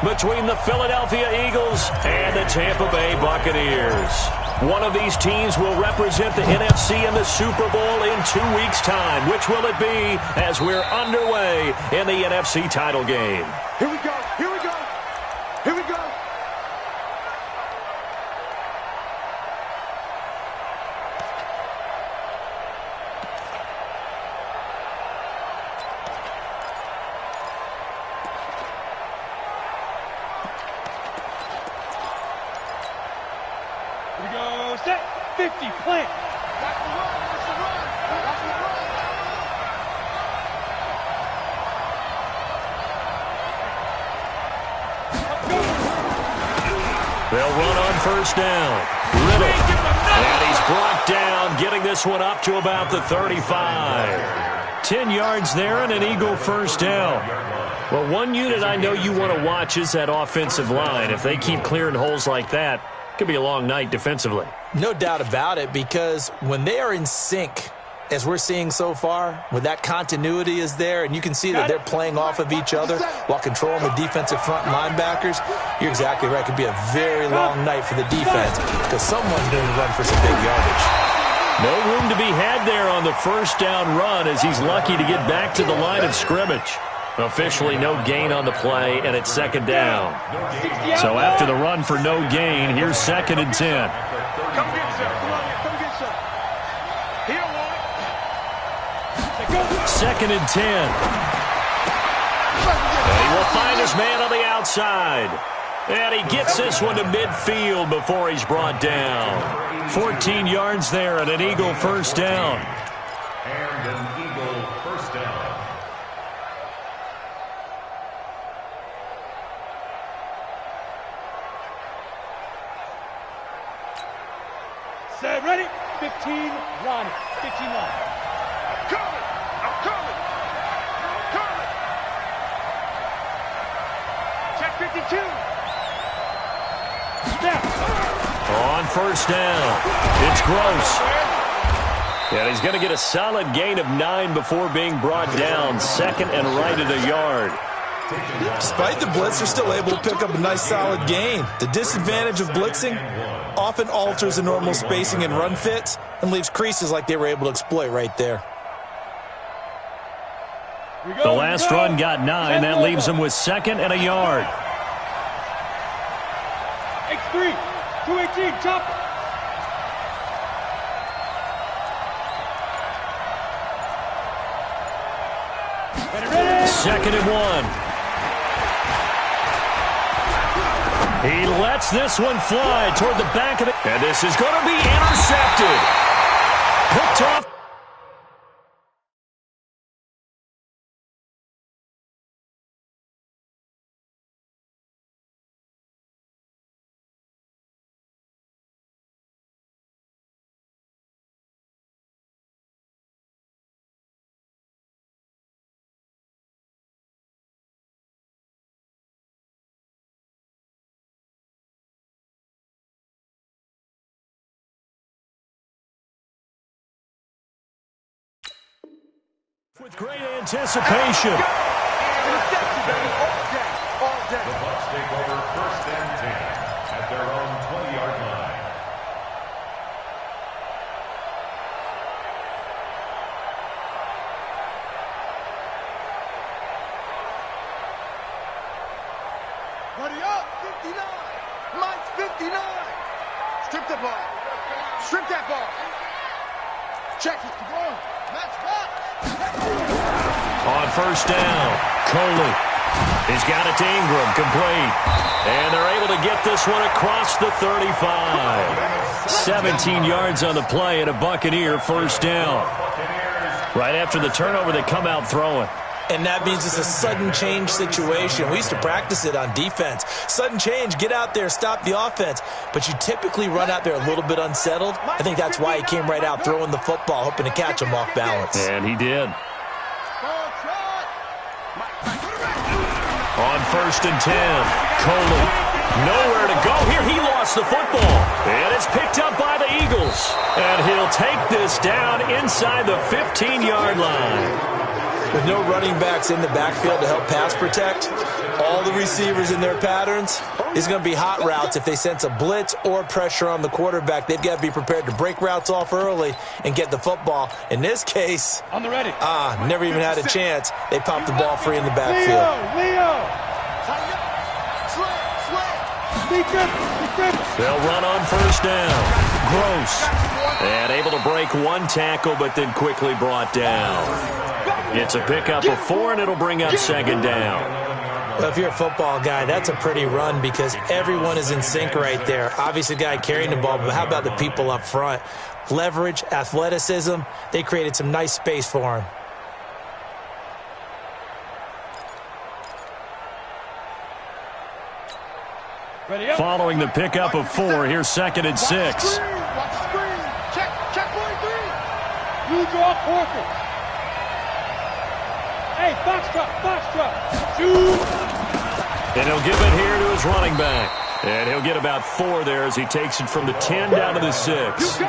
between the Philadelphia Eagles and the Tampa Bay Buccaneers. One of these teams will represent the NFC in the Super Bowl in 2 weeks' time. Which will it be as we're underway in the NFC title game? Here we go. Here we go. Here we go. Set 50, plant. That's the run. That's the run. That's the run. They'll run on first down. Riddle. And he's brought down, getting this one up to about the 35. 10 yards there and an Eagle first down. Well, one unit I know you want to watch is that offensive line. If they keep clearing holes like that, it could be a long night defensively. No doubt about it, because when they are in sync, as we're seeing so far, when that continuity is there and you can see that they're playing off of each other while controlling the defensive front linebackers, you're exactly right. It could be a very long night for the defense because someone's going to run for some big yardage. No room to be had there on the first down run as he's lucky to get back to the line of scrimmage. Officially no gain on the play, and it's second down. So after the run for no gain, here's 2nd and 10. Come get some. Come on, come get some. He don't want it. 2nd and 10. And he will find his man on the outside. And he gets this one to midfield before he's brought down. 14 yards there and an Eagle first down. And an Eagle first down. Set, ready? 15, run. 15 line. I'm coming. I'm coming. I'm coming. Check 52. Step. On first down, it's Gross. And he's going to get a solid gain of 9 before being brought down. 2nd and right at a yard. Despite the blitz, they're still able to pick up a nice solid gain. The disadvantage of blitzing often alters the normal spacing and run fits and leaves creases like they were able to exploit right there. The last run got 9. That leaves him with 2nd and a yard. X3, 218, chopper. Ready. 2nd and 1. He lets this one fly toward the back of it. And this is going to be intercepted. Picked off. With great anticipation. Interception, baby. All day. All day. The Bucs take over 1st and 10 at their own 20-yard line. Buddy up. 59. Mike's 59. Strip the ball. Strip that ball. Check it. Come on. Match back. On first down, Coley. He's got it to Ingram, complete. And they're able to get this one across the 35. 17 yards on the play and a Buccaneer first down. Right after the turnover, they come out throwing. And that means it's a sudden change situation. We used to practice it on defense. Sudden change, get out there, stop the offense. But you typically run out there a little bit unsettled. I think that's why he came right out throwing the football, hoping to catch him off balance. And he did. On first and 10, Coley. Nowhere to go here. He lost the football. And it's picked up by the Eagles. And he'll take this down inside the 15-yard line. With no running backs in the backfield to help pass protect, all the receivers in their patterns is going to be hot routes. If they sense a blitz or pressure on the quarterback, they've got to be prepared to break routes off early and get the football. In this case, On the ready. never even had a chance. They popped the ball free in the backfield. Leo. They'll run on first down. Gross. And able to break one tackle, but then quickly brought down. It's a pickup of 4, and it'll bring up second down. Well, if you're a football guy, that's a pretty run because everyone is in sync right there. Obviously, the guy carrying the ball, but how about the people up front? Leverage, athleticism, they created some nice space for him. Following the pickup of 4, here's 2nd and 6. Watch the screen. Check 43. You draw quarter. Hey, foxtrot. Shoot. And he'll give it here to his running back. And he'll get about 4 there as he takes it from the 10 down to the 6.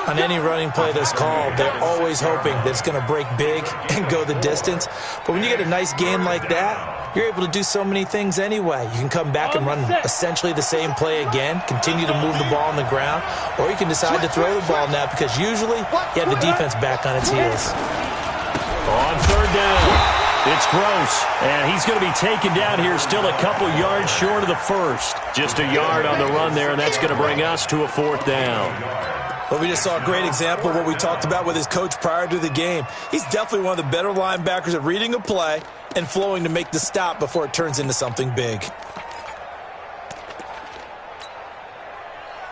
On any running play that's called, they're always hoping that it's going to break big and go the distance. But when you get a nice gain like that, you're able to do so many things anyway. You can come back and run essentially the same play again, continue to move the ball on the ground, or you can decide to throw the ball now because usually you have the defense back on its heels. On third down, it's Gross, and he's going to be taken down here still a couple yards short of the first. Just a yard on the run there, and that's going to bring us to a 4th down. Well, we just saw a great example of what we talked about with his coach prior to the game. He's definitely one of the better linebackers at reading a play and flowing to make the stop before it turns into something big.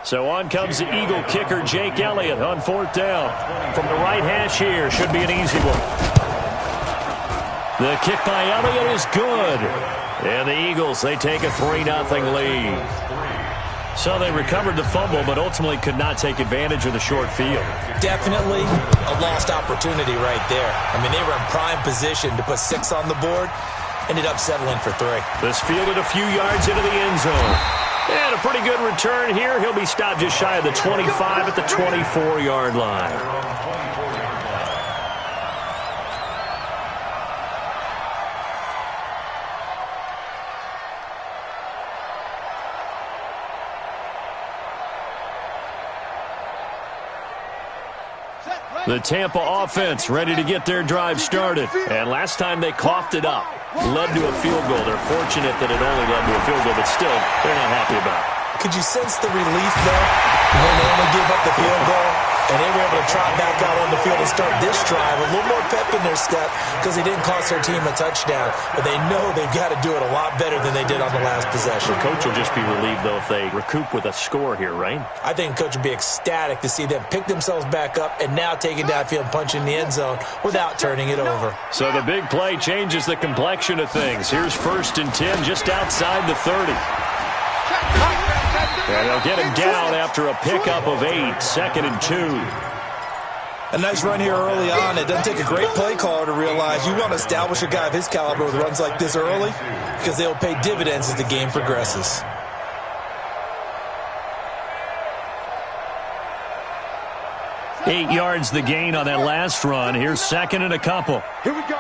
So on comes the Eagle kicker, Jake Elliott, on 4th down. From the right hash here, should be an easy one. The kick by Elliott is good. And the Eagles, they take a 3-0 lead. So they recovered the fumble, but ultimately could not take advantage of the short field. Definitely a lost opportunity right there. I mean, they were in prime position to put 6 on the board, ended up settling for 3. This fielded a few yards into the end zone. And a pretty good return here. He'll be stopped just shy of the 25 at the 24-yard line. The Tampa offense ready to get their drive started. And last time they coughed it up, led to a field goal. They're fortunate that it only led to a field goal, but still, they're not happy about it. Could you sense the relief, though, when they only give up the field goal? And they were able to trot back out on the field and start this drive. A little more pep in their step because they didn't cost their team a touchdown. But they know they've got to do it a lot better than they did on the last possession. The coach will just be relieved, though, if they recoup with a score here, right? I think the coach would be ecstatic to see them pick themselves back up and now take it downfield and punch in the end zone without turning it over. So the big play changes the complexion of things. Here's 1st and 10 just outside the 30. And they'll get him down after a pickup of 8, 2nd and 2. A nice run here early on. It doesn't take a great play caller to realize you want to establish a guy of his caliber with runs like this early because they'll pay dividends as the game progresses. Eight yards the gain on that last run. Here's 2nd and a couple. Here we go.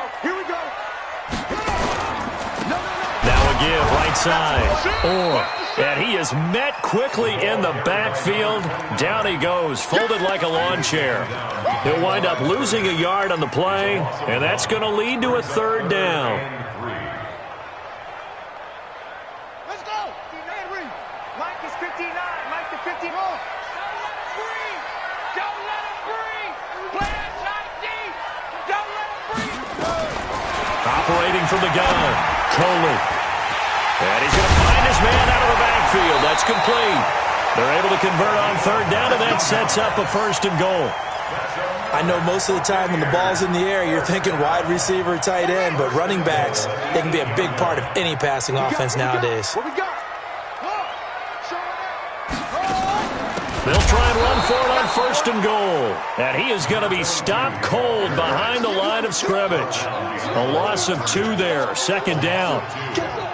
Now a give right side. And he is met quickly in the backfield. Down he goes, folded like a lawn chair. He'll wind up losing a yard on the play, and that's going to lead to a 3rd down. Let's go. Mike is 59. Mike to 50. Don't let him breathe. Play outside deep. Don't let him breathe. Operating from the gun, Coley. And he's going to find his man out of the backfield. That's complete. They're able to convert on 3rd down, and that sets up a 1st and goal. I know most of the time when the ball's in the air, you're thinking wide receiver, tight end, but running backs, they can be a big part of any passing offense nowadays. What we got? They'll try and run for it on 1st and goal. And he is going to be stopped cold behind the line of scrimmage. A loss of 2 there, 2nd down.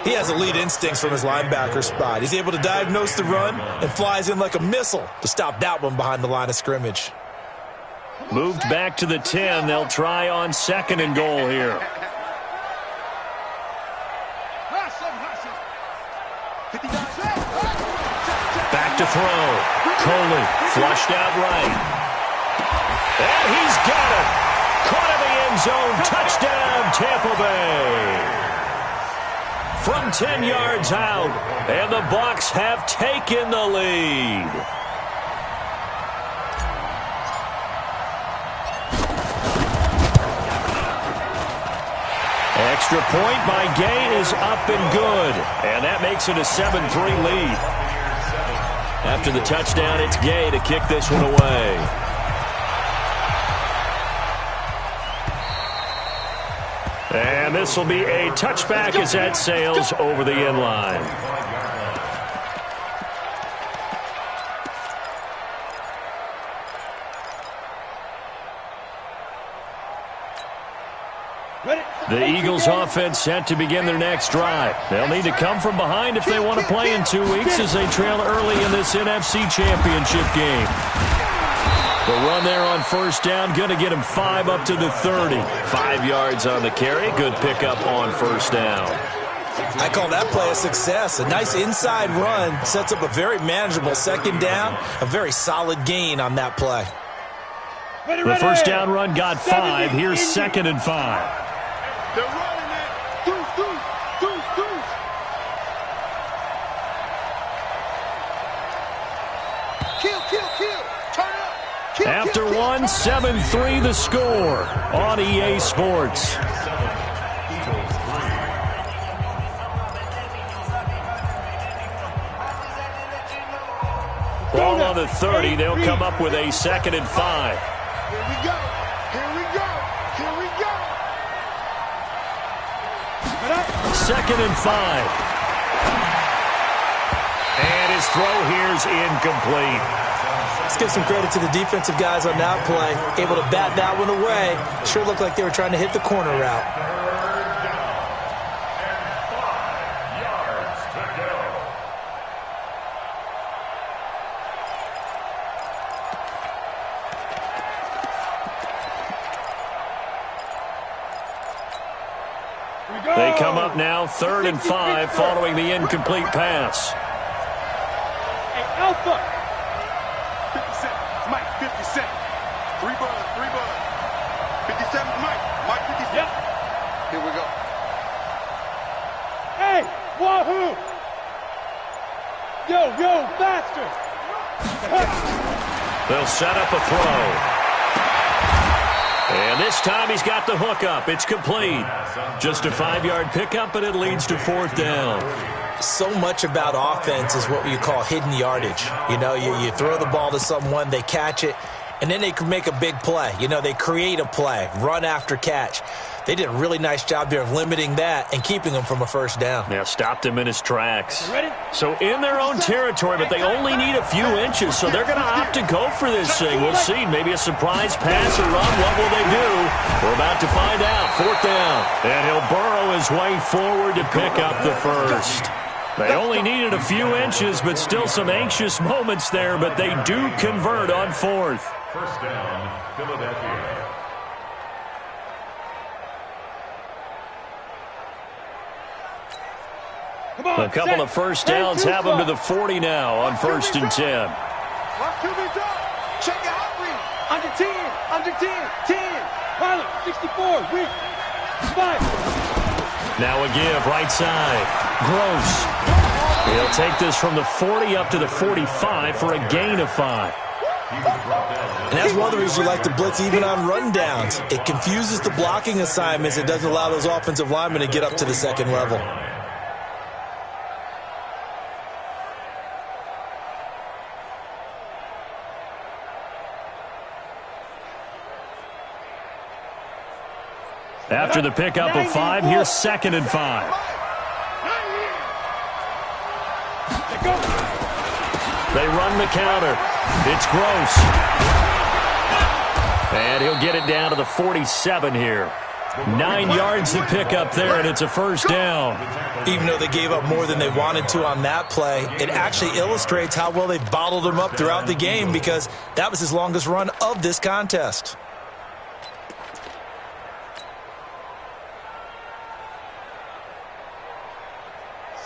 He has elite instincts from his linebacker spot. He's able to diagnose the run and flies in like a missile to stop that one behind the line of scrimmage. Moved back to the 10. They'll try on 2nd and goal here. Back to throw. Coley flushed out right. And he's got it. Caught in the end zone. Touchdown, Tampa Bay. From 10 yards out, and the Bucs have taken the lead. Extra point by Gay is up and good, and that makes it a 7-3 lead. After the touchdown, it's Gay to kick this one away. And this will be a touchback as that sails over the end line. The Eagles offense set to begin their next drive. They'll need to come from behind if they want to play in 2 weeks as they trail early in this NFC Championship game. The run there on 1st down, going to get him 5 up to the 30. 5 yards on the carry. Good pickup on 1st down. I call that play a success. A nice inside run sets up a very manageable 2nd down. A very solid gain on that play. The 1st down run got 5. Here's 2nd and 5. They're running it. Deuce. Kill. Turn it up. After 1, 7-3 the score on EA Sports. Ball on the 30. They'll come up with a 2nd and 5. Here we go. 2nd and 5. And his throw here's incomplete. Let's give some credit to the defensive guys on that play. Able to bat that one away. Sure looked like they were trying to hit the corner route. They come up now 3rd and 5 following the incomplete pass. Hey, Alpha. 50 Cent. Mike, 50 Cent. 3 bud. 57 Mike 50 Cent. Yep. Here we go. Hey, Wahoo. Yo, faster. They'll set up a throw. And this time he's got the hook up. It's complete. Just a 5-yard pickup, and it leads to 4th down. So much about offense is what you call hidden yardage. You know, you throw the ball to someone, they catch it, and then they can make a big play. You know, they create a play, run after catch. They did a really nice job there of limiting that and keeping him from a 1st down. Yeah, stopped him in his tracks. So in their own territory, but they only need a few inches, so they're going to opt to go for this thing. We'll see. Maybe a surprise pass or run. What will they do? We're about to find out. 4th down. And he'll burrow his way forward to pick up the 1st. They only needed a few inches, but still some anxious moments there, but they do convert on 4th. 1st down, Philadelphia. A couple of 1st downs have them to the 40 now on 1st and 10. Check it out, under 10. Pilot, 64, weak. 5. Now a give, right side. Gross. He'll take this from the 40 up to the 45 for a gain of 5. And that's one of the reasons you like to blitz even on rundowns. It confuses the blocking assignments. It doesn't allow those offensive linemen to get up to the 2nd level. After the pickup of 5, here's 2nd and 5. They run the counter. It's Gross. And he'll get it down to the 47 here. 9 yards to pick up there, and it's a first down. Even though they gave up more than they wanted to on that play, it actually illustrates how well they bottled them up throughout the game, because that was his longest run of this contest.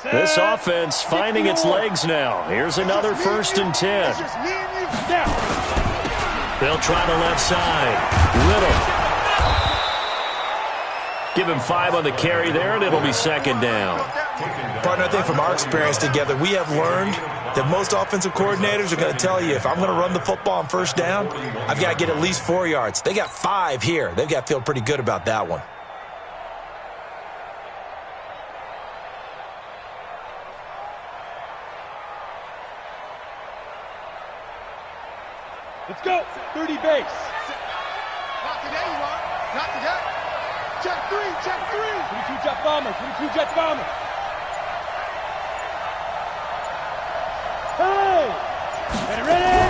This offense finding its legs now. Here's another 1st and 10. They'll try the left side. Little. Give him 5 on the carry there, and it'll be 2nd down. Partner, I think from our experience together, we have learned that most offensive coordinators are going to tell you, if I'm going to run the football on 1st down, I've got to get at least 4 yards. They got 5 here. They've got to feel pretty good about that one. Let's go. 30 base. Not today, you are. Not today. Check 3. Check 3. 22 jet bomber. 22 jet bomber. Hey! Ready?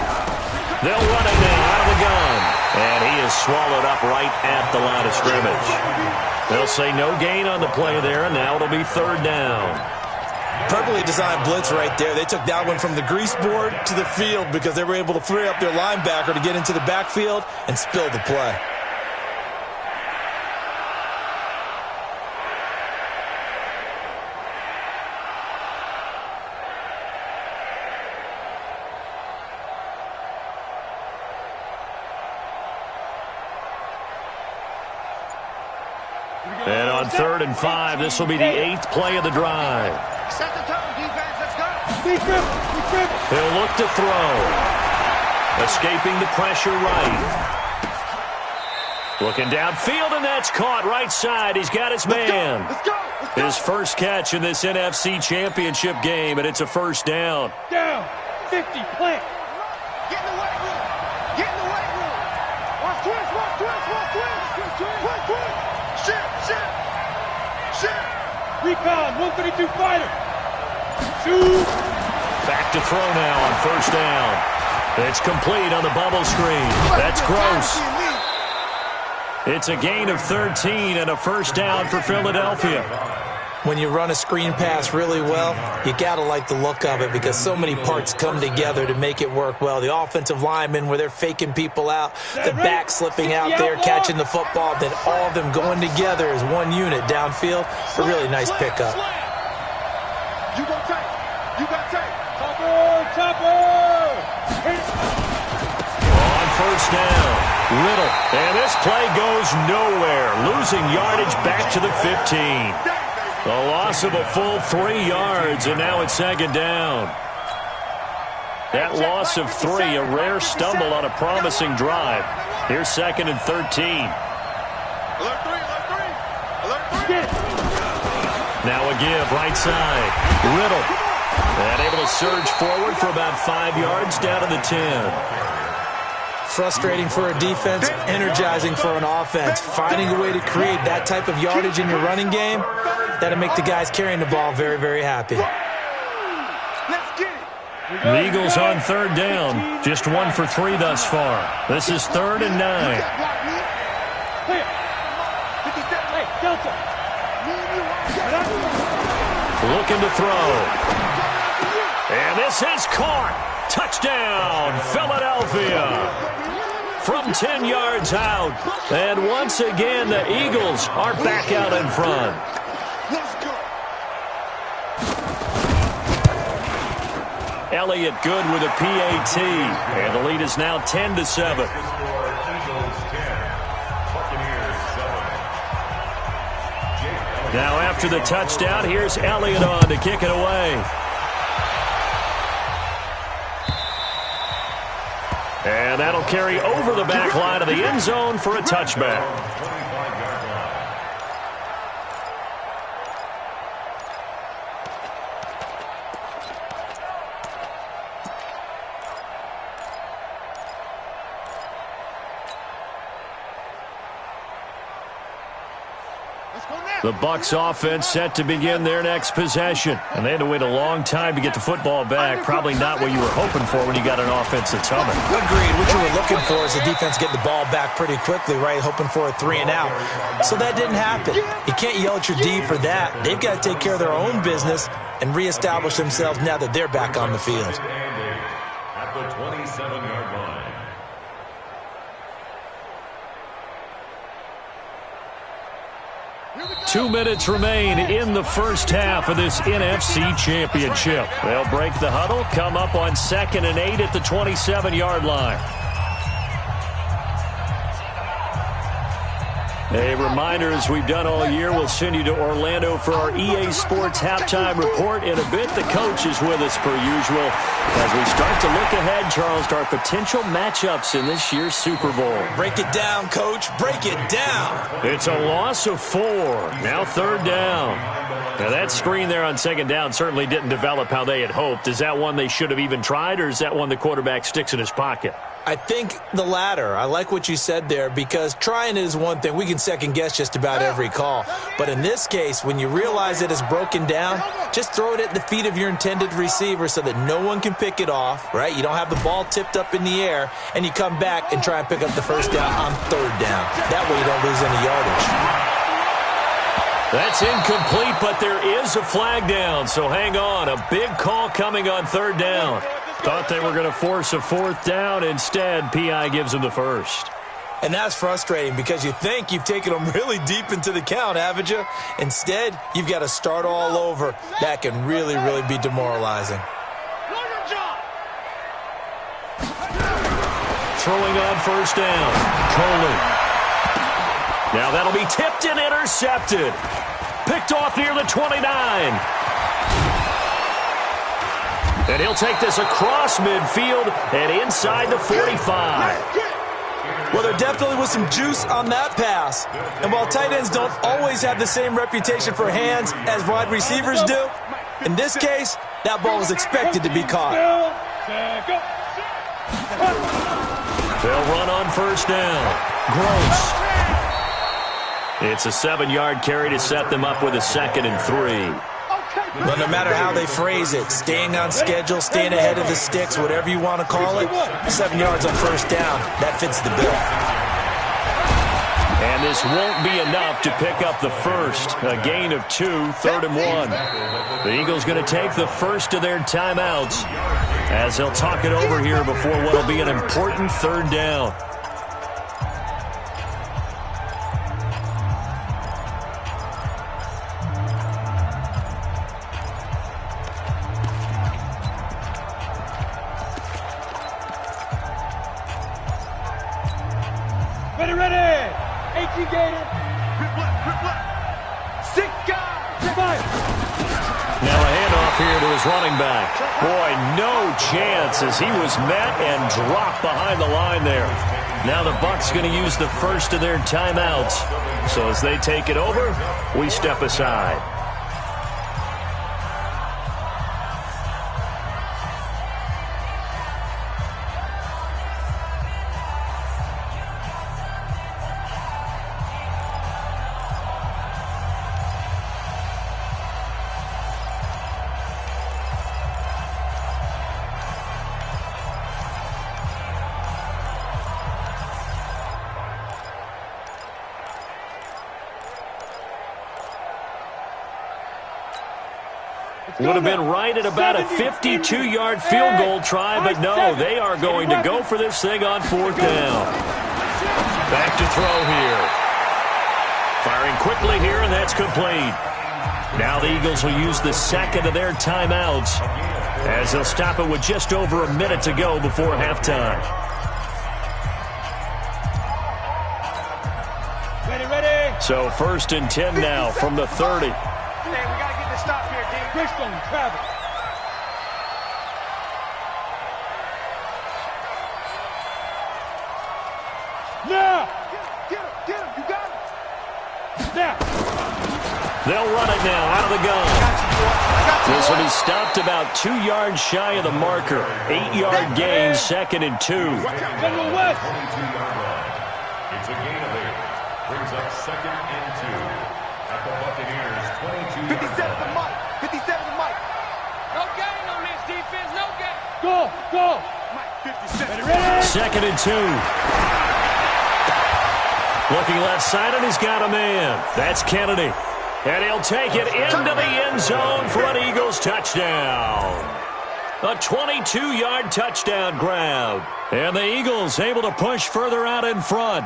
They'll run it now out of the gun. And he is swallowed up right at the line of scrimmage. They'll say no gain on the play there, and now it'll be 3rd down. Perfectly designed blitz right there. They took that one from the grease board to the field because they were able to free up their linebacker to get into the backfield and spill the play. And on 3rd and 5, this will be the 8th play of the drive. Set the tone, defense. Let's go. He'll look to throw. Escaping the pressure right. Looking downfield, and that's caught right side. He's got his man. Let's go. Let's go. His first catch in this NFC Championship game, and it's a 1st down. Down. 50. Plant. Get in the weight room. Get in the weight room. Watch twist. Watch twist. Watch twist. Twist. Twist. Shit. Recon. 132 fighter. Shoot. Back to throw now on 1st down. It's complete on the bubble screen. That's gross. It's a gain of 13 and a 1st down for Philadelphia. When you run a screen pass really well, you got to like the look of it because so many parts come together to make it work well. The offensive linemen, where they're faking people out, the back slipping out there, catching the football, then all of them going together as one unit downfield. A really nice pickup. You got tape. You got tape. Topper. On 1st down, Little. And this play goes nowhere. Losing yardage back to the 15. A loss of a full 3 yards, and now it's 2nd down. That loss of 3, a rare stumble on a promising drive. Here's 2nd and 13. Alert 3. Alert 3. Alert 3. Now a give, right side. Little. And able to surge forward for about 5 yards down to the 10. Frustrating for a defense, energizing for an offense. Finding a way to create that type of yardage in your running game, that'll make the guys carrying the ball very, very happy. Let's get it. The Eagles on 3rd down. Just 1 for 3 thus far. This is 3rd and 9. Clear. 57. Hey, Delta. Looking to throw. And this is caught. Touchdown, Philadelphia. From 10 yards out. And once again, the Eagles are back out in front. Let's go. Elliott good with a PAT. And the lead is now 10-7. Now after the touchdown, here's Elliott on to kick it away. And that'll carry over the back line of the end zone for a touchback. Let's go now. The Bucs offense set to begin their next possession. And they had to wait a long time to get the football back. Probably not what you were hoping for when you got an offense that's humming. Agreed. What you were looking for is the defense getting the ball back pretty quickly, right? Hoping for a 3 and out. So that didn't happen. You can't yell at your D for that. They've got to take care of their own business and reestablish themselves now that they're back on the field. At the 27-yard line. 2 minutes remain in the first half of this NFC Championship. They'll break the huddle, come up on 2nd and 8 at the 27-yard line. A reminder, as we've done all year, we'll send you to Orlando for our EA Sports halftime report. In a bit, the coach is with us per usual as we start to look ahead, Charles, to our potential matchups in this year's Super Bowl. Break it down, Coach. Break it down. It's a loss of 4. Now 3rd down. Now that screen there on 2nd down certainly didn't develop how they had hoped. Is that one they should have even tried, or is that one the quarterback sticks in his pocket? I think the latter. I like what you said there, because trying is one thing. We can second-guess just about every call. But in this case, when you realize it is broken down, just throw it at the feet of your intended receiver so that no one can pick it off, right? You don't have the ball tipped up in the air, and you come back and try and pick up the 1st down on 3rd down. That way you don't lose any yardage. That's incomplete, but there is a flag down, so hang on. A big call coming on 3rd down. Thought they were going to force a 4th down. Instead, P.I. gives them the 1st. And that's frustrating because you think you've taken them really deep into the count, haven't you? Instead, you've got to start all over. That can really, really be demoralizing. Throwing on 1st down. Coley. Now that'll be tipped and intercepted. Picked off near the 29. And he'll take this across midfield and inside the 45. Well, there definitely was some juice on that pass. And while tight ends don't always have the same reputation for hands as wide receivers do, in this case, that ball was expected to be caught. They'll run on 1st down. Gross. It's a 7-yard carry to set them up with a 2nd and 3. Well, no matter how they phrase it, staying on schedule, staying ahead of the sticks, whatever you want to call it, 7 yards on 1st down, that fits the bill. And this won't be enough to pick up the 1st. A gain of 2, 3rd and 1. The Eagles going to take the 1st of their timeouts as they'll talk it over here before what will be an important 3rd down. Ready! 18 Gator! Six guys! Fire! Now a handoff here to his running back. Boy, no chance as he was met and dropped behind the line there. Now the Bucs going to use the 1st of their timeouts. So as they take it over, we step aside. Would have been right at about a 52-yard field goal try, but no, they are going to go for this thing on 4th down. Back to throw here. Firing quickly here, and that's complete. Now the Eagles will use the 2nd of their timeouts as they'll stop it with just over a minute to go before halftime. Ready. So 1st and 10 now from the 30. Hey, we got to get this stop here, D. Bridgestone, travel. Now! Get him, you got him. Now! They'll run it now out of the gun. This will be stopped about 2 yards shy of the marker. 8-yard gain, 2nd and 2. General West! 22-yard line. It's a gain of 8. Brings up 2nd and 2. At the Buccaneers 22-yard 57 to line. Mike. 57 to Mike. No gain on this defense, no gain. Go, go. Mike, 57. Ready? 2nd and 2. Looking left side, and he's got a man. That's Kennedy. And he'll take it into the end zone for an Eagles touchdown. A 22-yard touchdown grab. And the Eagles able to push further out in front.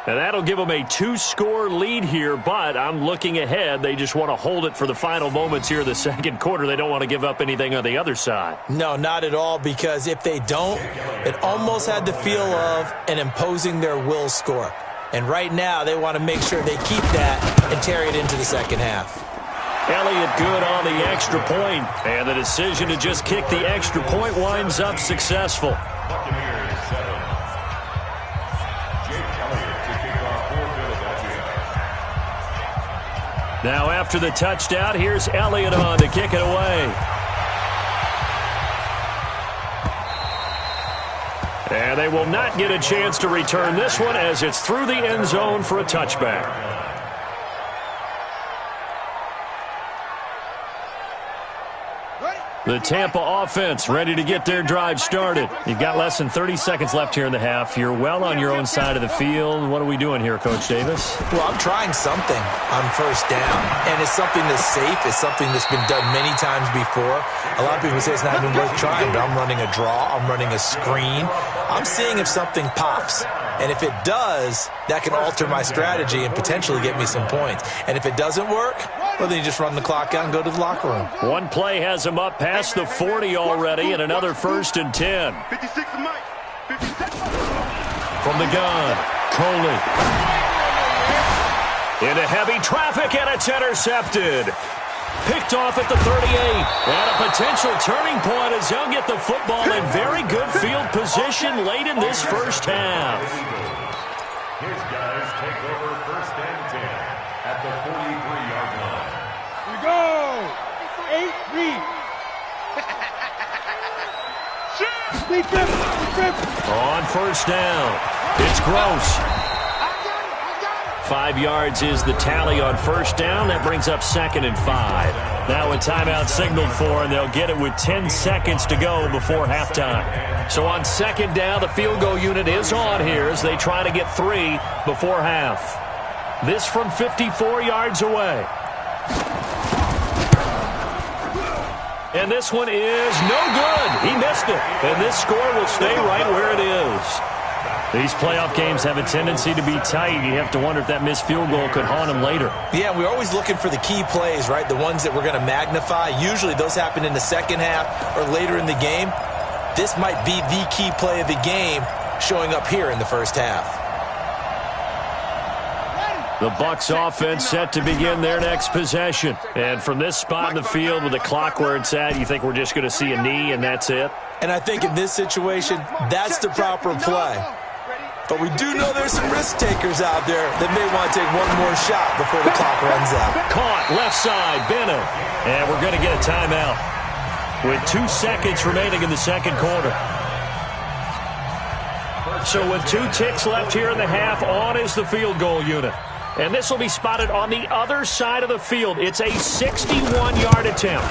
And that'll give them a 2-score lead here, but I'm looking ahead. They just want to hold it for the final moments here in the second quarter. They don't want to give up anything on the other side. No, not at all, because if they don't, it almost had the feel of an imposing their will score. And right now, they want to make sure they keep that and carry it into the second half. Elliott good on the extra point, and the decision to just kick the extra point winds up successful. Buccaneers 7. Jake Elliott to kick off for Philadelphia. Now after the touchdown, here's Elliott on to kick it away. And they will not get a chance to return this one as it's through the end zone for a touchback. The Tampa offense ready to get their drive started. You've got less than 30 seconds left here in the half. You're well on your own side of the field. What are we doing here, Coach Davis? Well, I'm trying something on first down, and it's something that's safe. It's something that's been done many times before. A lot of people say it's not even worth trying, but I'm running a draw. I'm running a screen. I'm seeing if something pops. And if it does, that can alter my strategy and potentially get me some points. And if it doesn't work, well, then you just run the clock out and go to the locker room. One play has him up past the 40 already, and another 1st and 10. 56 to Mike. 57. From the gun, Coley. Into heavy traffic, and it's intercepted. Picked off at the 38. And a potential turning point as they'll get the football in very good field position late in this first half. His guys take over 1st and 10 at the 43-yard line. We go. 8-3. Sleep him. On 1st down, it's Gross. 5 yards is the tally on 1st down. That brings up 2nd and 5. Now a timeout signaled for, and they'll get it with 10 seconds to go before halftime. So on 2nd down, the field goal unit is on here as they try to get 3 before half. This from 54 yards away. And this one is no good. He missed it. And this score will stay right where it is. These playoff games have a tendency to be tight. You have to wonder if that missed field goal could haunt them later. Yeah, we're always looking for the key plays, right? The ones that we're going to magnify. Usually those happen in the second half or later in the game. This might be the key play of the game showing up here in the first half. The Bucs offense set to begin their next possession. And from this spot in the field with the clock where it's at, you think we're just going to see a knee and that's it? And I think in this situation, that's the proper play. But we do know there's some risk takers out there that may want to take one more shot before the clock runs out. Caught, left side, Bennett. And we're going to get a timeout with 2 seconds remaining in the second quarter. So with 2 ticks left here in the half, on is the field goal unit. And this will be spotted on the other side of the field. It's a 61-yard attempt.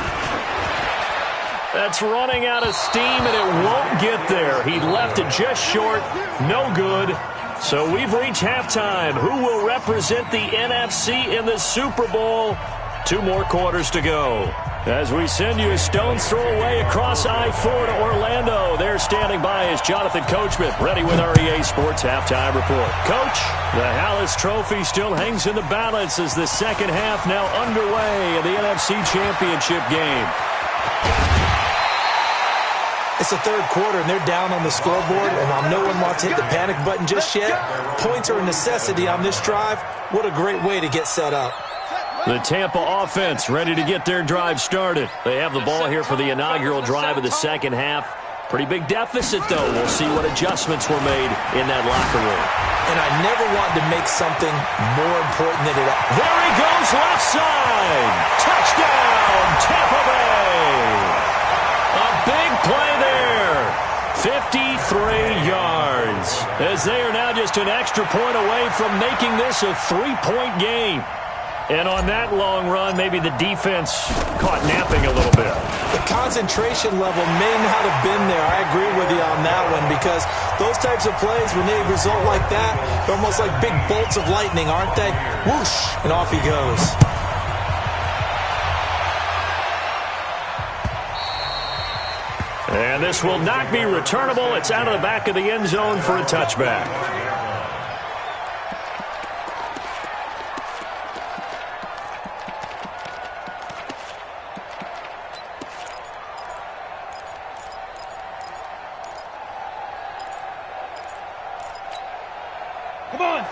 That's running out of steam, and it won't get there. He left it just short. No good. So we've reached halftime. Who will represent the NFC in the Super Bowl? 2 more quarters to go. As we send you a stone's throw away across I-4 to Orlando. There standing by is Jonathan Coachman, ready with our EA Sports Halftime Report. Coach, the Hallis Trophy still hangs in the balance as the second half now underway in the NFC Championship game. It's the third quarter, and they're down on the scoreboard, and while no one wants to hit the panic button just yet, points are a necessity on this drive. What a great way to get set up. The Tampa offense ready to get their drive started. They have the ball here for the inaugural drive of the second half. Pretty big deficit, though. We'll see what adjustments were made in that locker room. And I never wanted to make something more important than it is. There he goes, left side. Touchdown, Tampa Bay. A big play there. 53 yards. As they are now just an extra point away from making this a 3-point game. And on that long run, maybe the defense caught napping a little bit. The concentration level may not have been there. I agree with you on that one, because those types of plays, when they result like that, they're almost like big bolts of lightning, aren't they? Whoosh, and off he goes. And this will not be returnable. It's out of the back of the end zone for a touchback.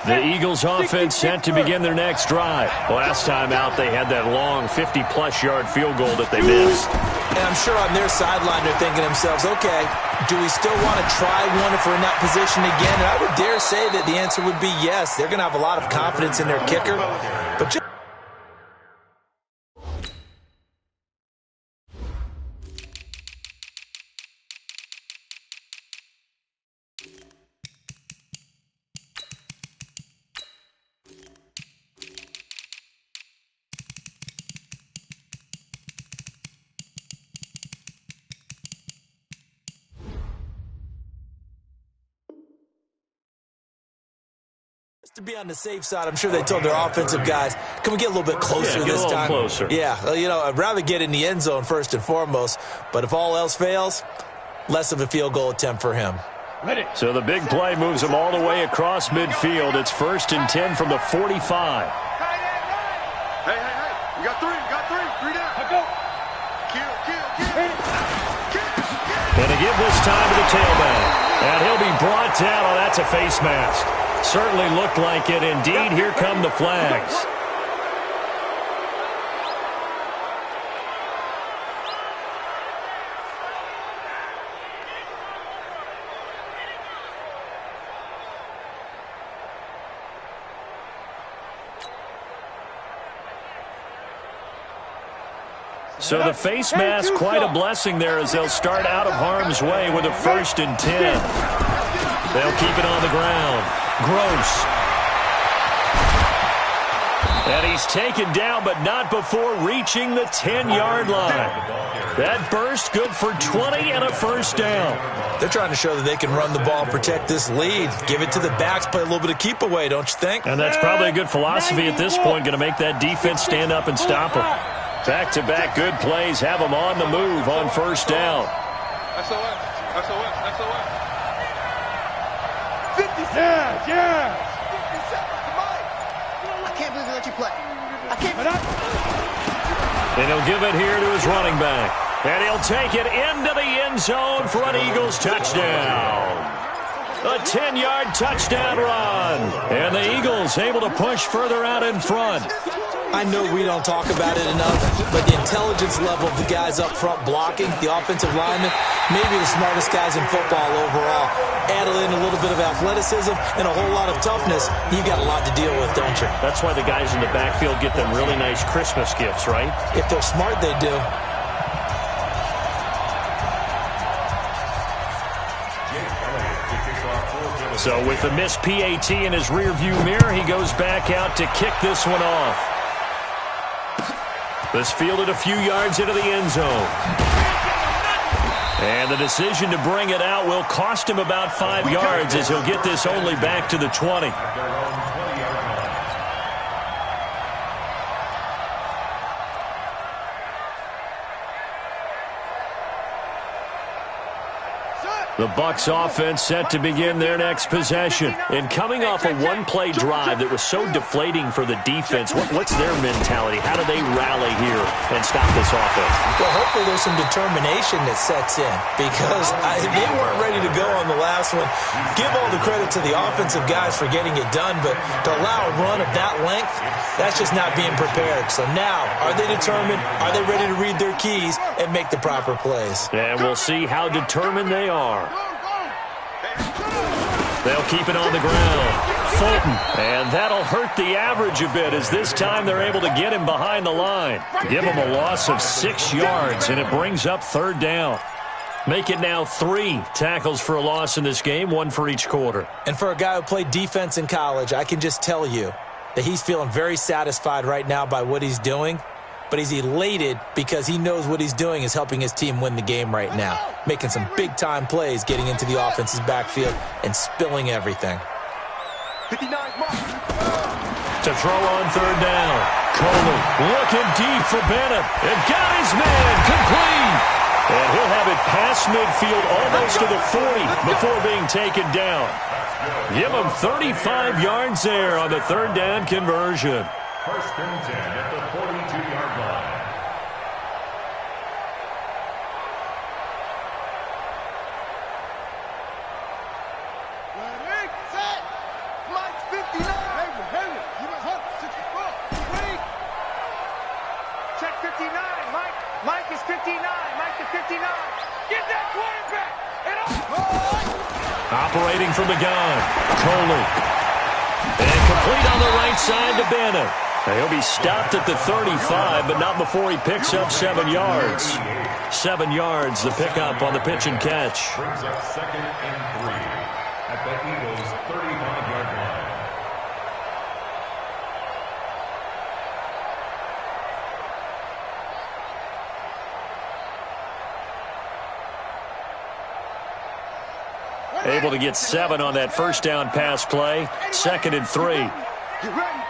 The Eagles offense set to begin their next drive. Last time out, they had that long 50-plus yard field goal that they missed. And I'm sure on their sideline they're thinking to themselves, okay, do we still want to try one if we're in that position again? And I would dare say that the answer would be yes. They're going to have a lot of confidence in their kicker. But just to be on the safe side, I'm sure they told their offensive guys, can we get a little bit closer this time? Closer. Yeah, you know, I'd rather get in the end zone first and foremost, but if all else fails, less of a field goal attempt for him. So the big play moves them all the way across midfield. It's 1st and 10 from the 45. Hey, you got three down. Go. Kill. And to give this time to the tailback. And he'll be brought down. Oh, that's a face mask. Certainly looked like it. Indeed, here come the flags. So the face mask, quite a blessing there as they'll start out of harm's way with a 1st and 10. They'll keep it on the ground. Gross. And he's taken down, but not before reaching the 10-yard line. That burst good for 20 and a 1st down. They're trying to show that they can run the ball and protect this lead. Give it to the backs, play a little bit of keep away, don't you think? And that's probably a good philosophy at this point, going to make that defense stand up and stop them. Back-to-back good plays have them on the move on 1st down. SOS. 57. Yeah. 57. Come on. I can't believe they let you play. I can't. And he'll give it here to his running back. And he'll take it into the end zone for an Eagles touchdown. A 10-yard touchdown run. And the Eagles able to push further out in front. I know we don't talk about it enough, but the intelligence level of the guys up front blocking, the offensive linemen, maybe the smartest guys in football overall. Add in a little bit of athleticism and a whole lot of toughness, you've got a lot to deal with, don't you? That's why the guys in the backfield get them really nice Christmas gifts, right? If they're smart, they do. So with the missed PAT in his rearview mirror, he goes back out to kick this one off. This fielded a few yards into the end zone. And the decision to bring it out will cost him about 5 yards as he'll get this only back to the 20. The Bucs offense set to begin their next possession. And coming off a one-play drive that was so deflating for the defense, what's their mentality? How do they rally here and stop this offense? Well, hopefully there's some determination that sets in, because they weren't ready to go on the last one. Give all the credit to the offensive guys for getting it done, but to allow a run of that length, that's just not being prepared. So now, are they determined? Are they ready to read their keys and make the proper plays? And we'll see how determined they are. They'll keep it on the ground. Fulton. And that'll hurt the average a bit as this time they're able to get him behind the line. Give him a loss of 6 yards, and it brings up 3rd down. Make it now 3 tackles for a loss in this game, 1 for each quarter. And for a guy who played defense in college, I can just tell you, that he's feeling very satisfied right now by what he's doing, but he's elated because he knows what he's doing is helping his team win the game right now, making some big-time plays, getting into the offense's backfield and spilling everything. 59 mark. To throw on third down. Coleman looking deep for Bennett. And got his man complete. And he'll have it past midfield almost to the 40 before being taken down. Give him 35 yards there on the third down conversion. First and 10 at the 42-yard line. Ready, set. Mike's 59. Henry, you must hold 64. Wait. Check 59. Mike is 59. Mike is 59. Get that quarterback. Operating from the gun. Coley. And complete on the right side to Bennett. Now he'll be stopped at the 35, but not before he picks up 7 yards. 7 yards, the pickup on the pitch and catch. Brings up second and 3 at the Eagles' 35-yard line. Able to get 7 on that first down pass play. Second and 3. Get ready.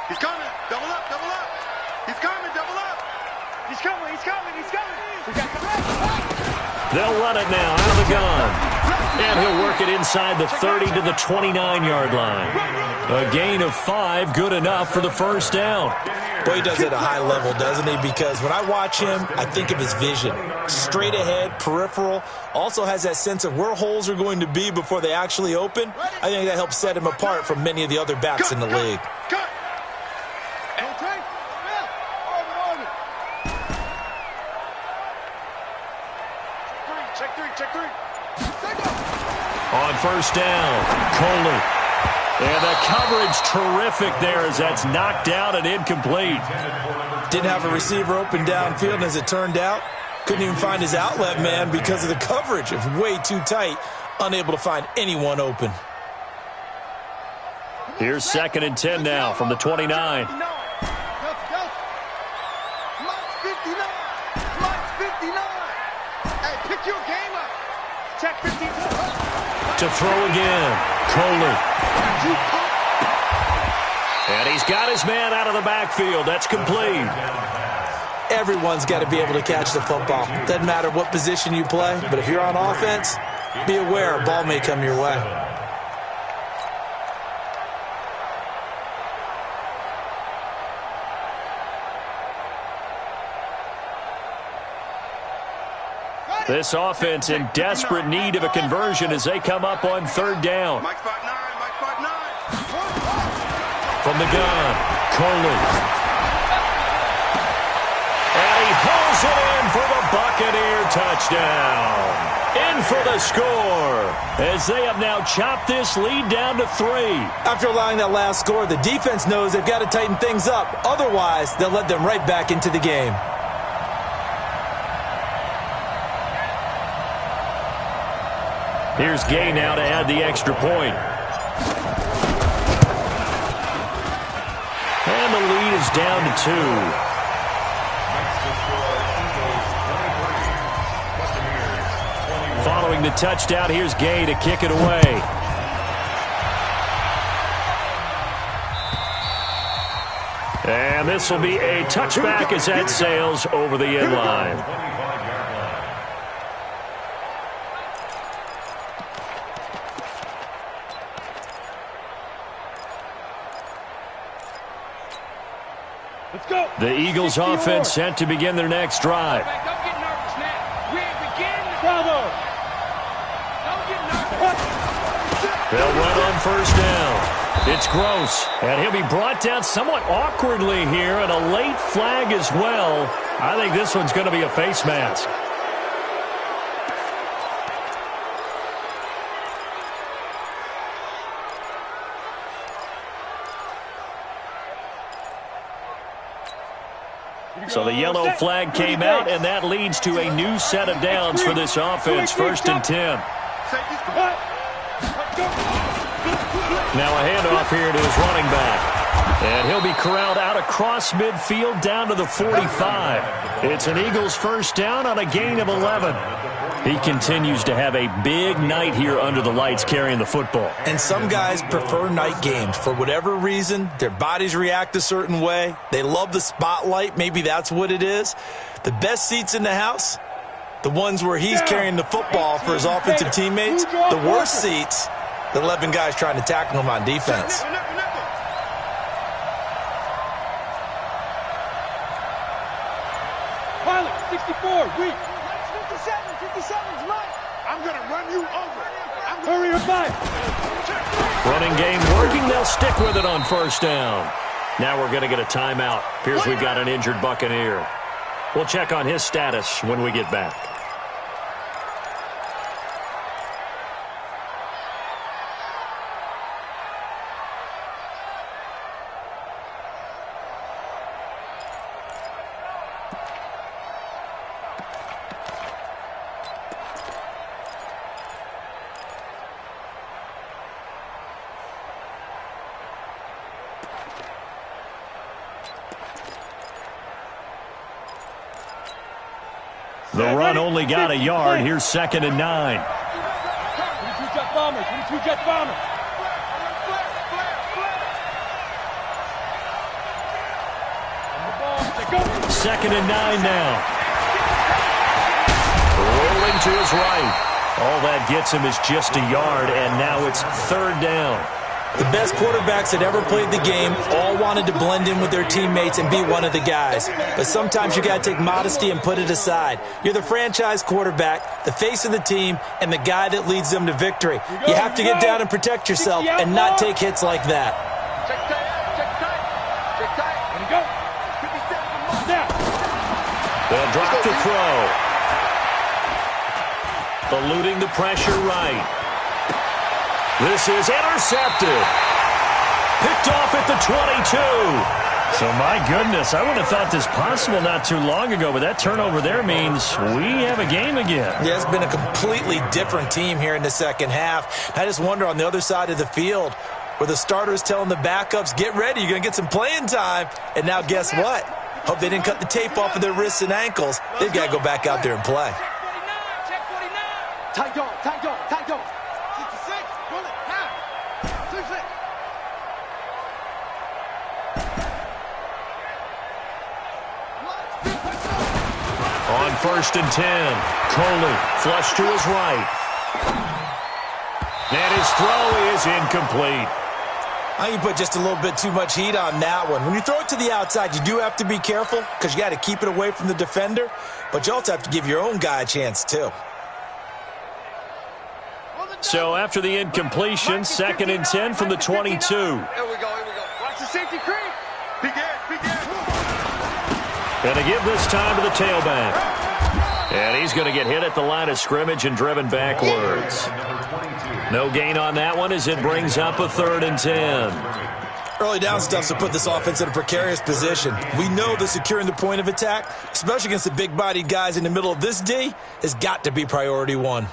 He's coming. Double up, double up. He's coming, double up. He's coming. He's coming. He's coming. We got the They'll run it now out of the gun. And he'll work it inside the 30 to the 29-yard line. A gain of 5, good enough for the first down. Boy, he does it at a high level, doesn't he? Because when I watch him, I think of his vision. Straight ahead, peripheral. Also has that sense of where holes are going to be before they actually open. I think that helps set him apart from many of the other backs in the league. cut. Okay. Orbit. Check three. On first down, Coley. And the coverage terrific there as that's knocked out and incomplete. Didn't have a receiver open downfield, and as it turned out, couldn't even find his outlet man because of the coverage. It was way too tight, unable to find anyone open. Here's second and 10 now from the 29. Mike's 59. Mike's 59. Hey, pick your game up. Check 52. To throw again, Coley. And he's got his man out of the backfield. That's complete. Everyone's got to be able to catch the football. Doesn't matter what position you play, but if you're on offense, be aware a ball may come your way. This offense in desperate need of a conversion as they come up on third down. Mike's 5'9". From the gun, Coley. And he pulls it in for the Buccaneer touchdown. In for the score as they have now chopped this lead down to 3. After allowing that last score, the defense knows they've got to tighten things up. Otherwise, they'll let them right back into the game. Here's Gay now to add the extra point. And the lead is down to 2. Following the touchdown, here's Gay to kick it away. And this will be a touchback as that sails over the end line. Let's go. The Eagles offense set to begin their next drive. Don't get nervous now. We ain't beginning. Bravo. Don't get nervous. They'll run on first down. It's Gross, and he'll be brought down somewhat awkwardly here, and a late flag as well. I think this one's going to be a face mask. So the yellow flag came out, and that leads to a new set of downs for this offense, first and 10. Now a handoff here to his running back. And he'll be corralled out across midfield down to the 45. It's an Eagles first down on a gain of 11. He continues to have a big night here under the lights carrying the football. And some guys prefer night games. For whatever reason, their bodies react a certain way. They love the spotlight. Maybe that's what it is. The best seats in the house, the ones where he's carrying the football for his offensive teammates. The worst seats, the 11 guys trying to tackle him on defense. Pilot, 64, weak. 57's mine. I'm going to run you over. Hurry or back. Running game working. They'll stick with it on first down. Now we're going to get a timeout. Appears we've got an injured Buccaneer. We'll check on his status when we get back. The run only got a yard. Here's 2nd and 9. 22 jet bombers, 22 jet bombers. Second and 9 now. Rolling to his right. All that gets him is just a yard, and now it's 3rd down. The best quarterbacks that ever played the game all wanted to blend in with their teammates and be one of the guys. But sometimes you got to take modesty and put it aside. You're the franchise quarterback, the face of the team, and the guy that leads them to victory. You have to get down and protect yourself and not take hits like that. Check tight. Check tight. Let me go. 57's Now. They'll drop the throw. Eluding the pressure right. This is intercepted. Picked off at the 22. So, my goodness, I would have thought this possible not too long ago, but that turnover there means we have a game again. Yeah, it's been a completely different team here in the second half. I just wonder on the other side of the field where the starters telling the backups, get ready, you're going to get some playing time. And now guess what? Hope they didn't cut the tape off of their wrists and ankles. They've got to go back out there and play. Check 49. Tight dog. 66. Pull it. Now. 66. On 1st and 10, Coley flush to his right. And his throw is incomplete. I think you put just a little bit too much heat on that one. When you throw it to the outside, you do have to be careful because you got to keep it away from the defender, but you also have to give your own guy a chance too. So after the incompletion, 2nd and 10 from the 22. Here we go. Watch the safety creep. Begin. And to give this time to the tailback. And he's going to get hit at the line of scrimmage and driven backwards. No gain on that one as it brings up a 3rd and 10. Early down stuff to put this offense in a precarious position. We know that securing the point of attack, especially against the big-bodied guys in the middle of this D, has got to be priority one.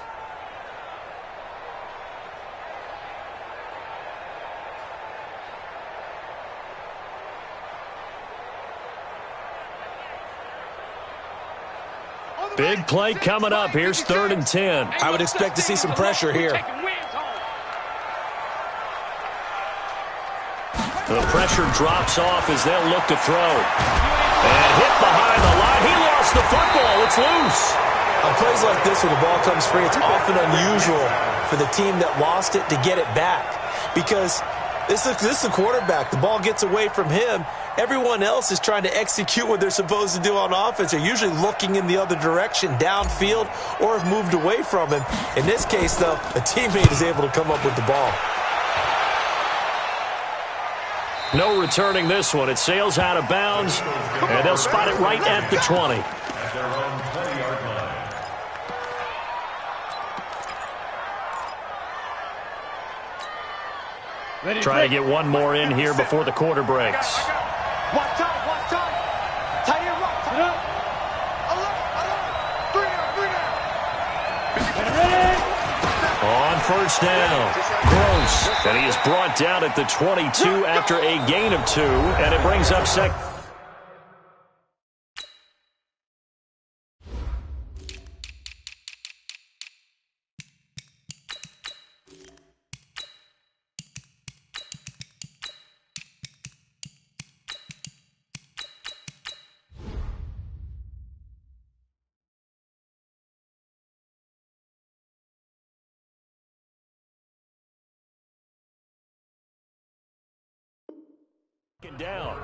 Big play coming up. Here's 3rd and 10. I would expect to see some pressure here. The pressure drops off as they'll look to throw. And hit behind the line. He lost the football. It's loose. On plays like this where the ball comes free, it's often unusual for the team that lost it to get it back. Because this is the quarterback. The ball gets away from him. Everyone else is trying to execute what they're supposed to do on offense. They're usually looking in the other direction, downfield, or have moved away from him. In this case, though, a teammate is able to come up with the ball. No returning this one. It sails out of bounds, and they'll spot it right at the 20. At their own 20-yard line. Try to get one more in here before the quarter breaks. Watch time. Tight end rock. Sit up. Alert. 3 down. Get ready. On first down. Gross. And he is brought down at the 22 after a gain of 2, and it brings up second. Down.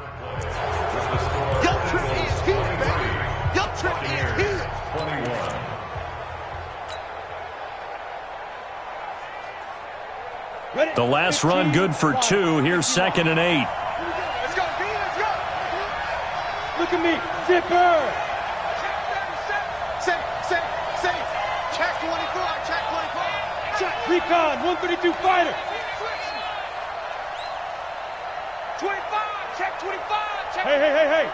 Your trip is here, baby. Your trip is here. 21. The last run good for 2. Here's 2nd and 8. Let's go, B. Let's go. Look at me. Zipper. Safe. Check 24. Check 24. Check. Recon. 132 fighter. 25. Check 25. Check. Hey.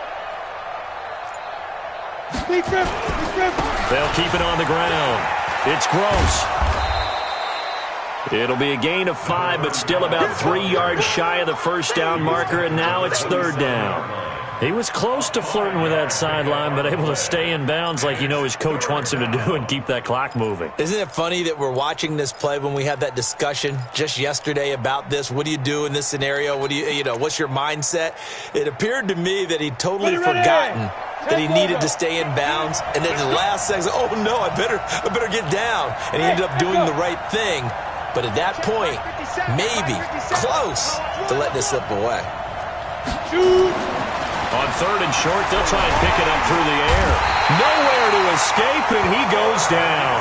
Deep grip. They'll keep it on the ground. It's Gross. It'll be a gain of 5, but still about 3 yards shy of the first down marker, and now it's 3rd down. He was close to flirting with that sideline, but able to stay in bounds like his coach wants him to do and keep that clock moving. Isn't it funny that we're watching this play when we had that discussion just yesterday about this? What do you do in this scenario? What do what's your mindset? It appeared to me that he'd totally forgotten that he needed to stay in bounds, and then the last second, oh no, I better get down. And he ended up doing the right thing. But at that point, maybe close to letting it slip away. Shoot. On 3rd and short, they'll try and pick it up through the air. Nowhere to escape, and he goes down.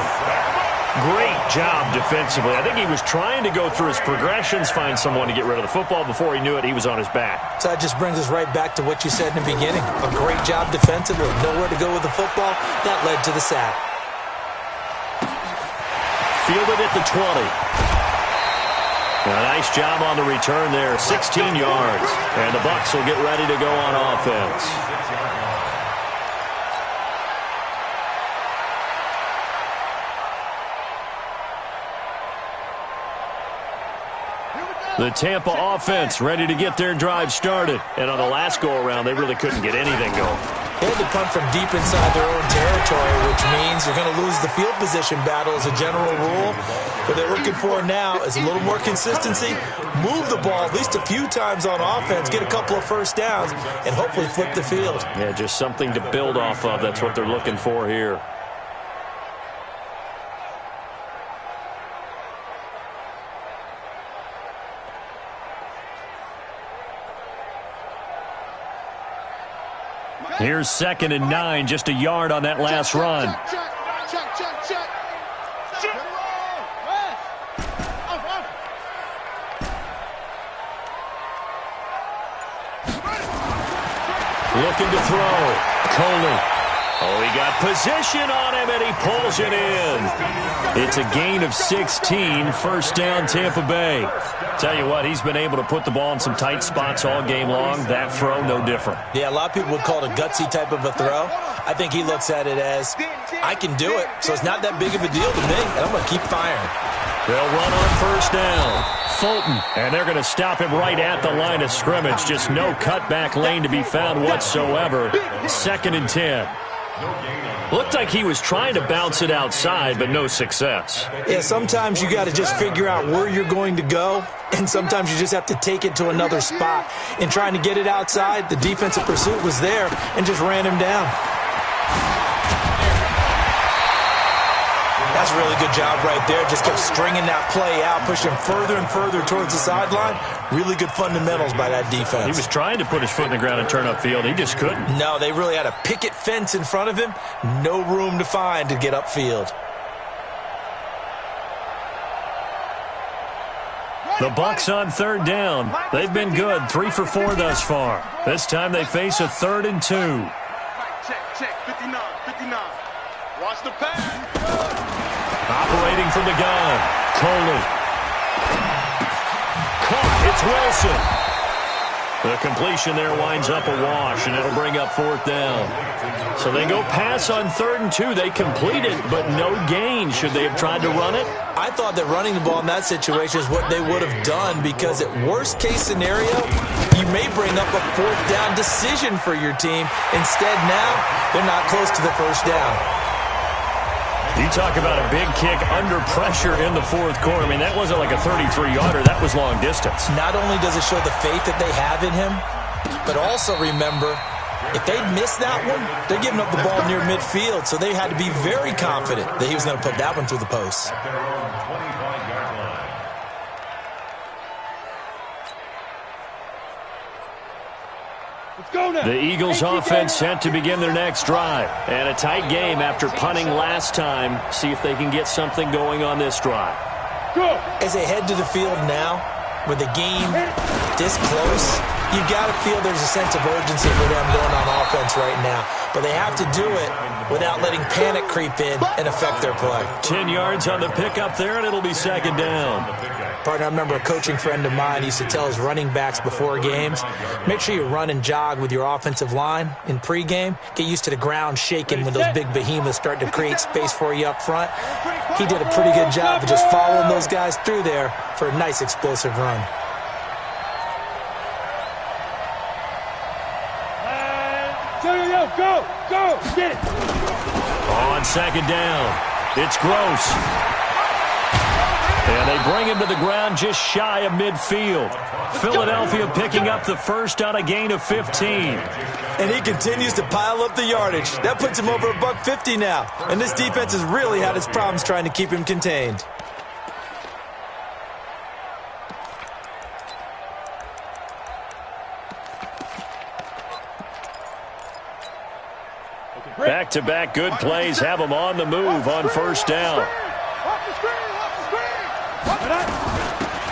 Great job defensively. I think he was trying to go through his progressions, find someone to get rid of the football. Before he knew it, he was on his back. So that just brings us right back to what you said in the beginning. A great job defensively. Nowhere to go with the football. That led to the sack. Fielded at the 20. A nice job on the return there, 16 yards. And the Bucs will get ready to go on offense. The Tampa offense ready to get their drive started. And on the last go-around, they really couldn't get anything going. They had to punt from deep inside their own territory, which means you're going to lose the field position battle as a general rule. What they're looking for now is a little more consistency, move the ball at least a few times on offense, get a couple of first downs, and hopefully flip the field. Yeah, just something to build off of. That's what they're looking for here. Here's 2nd and 9, just a yard on that last run. Check. Looking to throw. Coley. Oh, he got position on him, and he pulls it in. It's a gain of 16, first down Tampa Bay. Tell you what, he's been able to put the ball in some tight spots all game long. That throw, no different. Yeah, a lot of people would call it a gutsy type of a throw. I think he looks at it as, I can do it, so it's not that big of a deal to me, and I'm going to keep firing. They'll run on first down. Fulton, and they're going to stop him right at the line of scrimmage. Just no cutback lane to be found whatsoever. 2nd and 10. Looked like he was trying to bounce it outside, but no success. Yeah, sometimes you got to just figure out where you're going to go, and sometimes you just have to take it to another spot. In trying to get it outside, the defensive pursuit was there and just ran him down. That's a really good job right there. Just kept stringing that play out, pushing him further and further towards the sideline. Really good fundamentals by that defense. He was trying to put his foot in the ground and turn upfield. He just couldn't. No, they really had a picket fence in front of him. No room to find to get upfield. The Bucs on 3rd down. They've been good, 3 for 4 thus far. This time they face a 3rd and 2. Check. 59. Watch the pass. Operating from the gun. Coley. Caught. It's Wilson. The completion there winds up a wash, and it'll bring up 4th down. So they go pass on 3rd and 2. They complete it, but no gain. Should they have tried to run it? I thought that running the ball in that situation is what they would have done, because at worst case scenario, you may bring up a 4th down decision for your team. Instead, now, they're not close to the 1st down. You talk about a big kick under pressure in the 4th quarter. I mean, that wasn't like a 33-yarder. That was long distance. Not only does it show the faith that they have in him, but also remember, if they'd missed that one, they're giving up the ball near midfield, so they had to be very confident that he was going to put that one through the post. At their own 25-yard line. Let's go now. The Eagles offense set to begin their next drive. And a tight game after punting last time. See if they can get something going on this drive. Go. As they head to the field now, with the game this close, you've got to feel there's a sense of urgency for them going on offense right now. But they have to do it without letting panic creep in and affect their play. 10 yards on the pickup there, and it'll be 2nd down. Partner, I remember a coaching friend of mine used to tell his running backs before games, make sure you run and jog with your offensive line in pregame. Get used to the ground shaking when those big behemoths start to create space for you up front. He did a pretty good job of just following those guys through there for a nice explosive run. Go, go, get it. On 2nd down, it's Gross. And they bring him to the ground just shy of midfield. Philadelphia picking up the first on a gain of 15. And he continues to pile up the yardage. That puts him over $150 now. And this defense has really had its problems trying to keep him contained. Back-to-back good plays have them on the move on 1st down.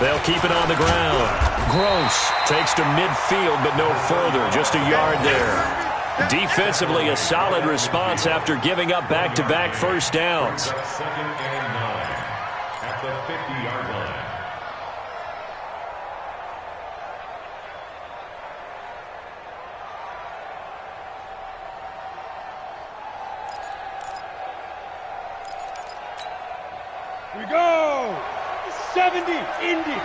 They'll keep it on the ground. Gross takes to midfield, but no further, just a yard there. Defensively, a solid response after giving up back-to-back 1st downs. 2nd and 9 at the 50-yard line. Here we go. 70, Indy.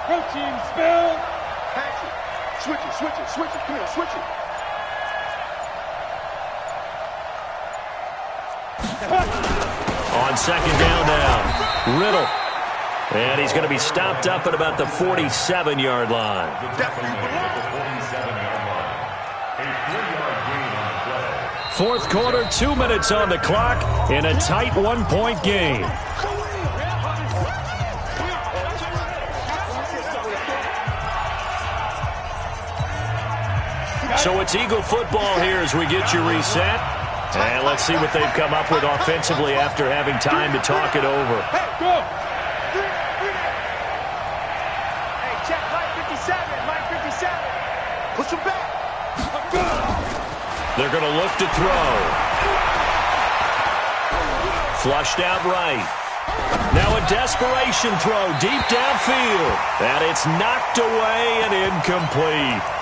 Pro team spill. Switch it. Come here, switch it. On 2nd down now, Riddle. And he's going to be stopped up at about the 47-yard line. At the 47-yard line. A 3-yard gain on the play. 4th quarter, 2 minutes on the clock in a tight 1-point game. So it's Eagle football here as we get you reset. And let's see what they've come up with offensively after having time to talk it over. Hey, go. Hey, check Mike 57. Mike 57. Push him back. They're going to look to throw. Flushed out right. Now a desperation throw deep downfield. And it's knocked away and incomplete.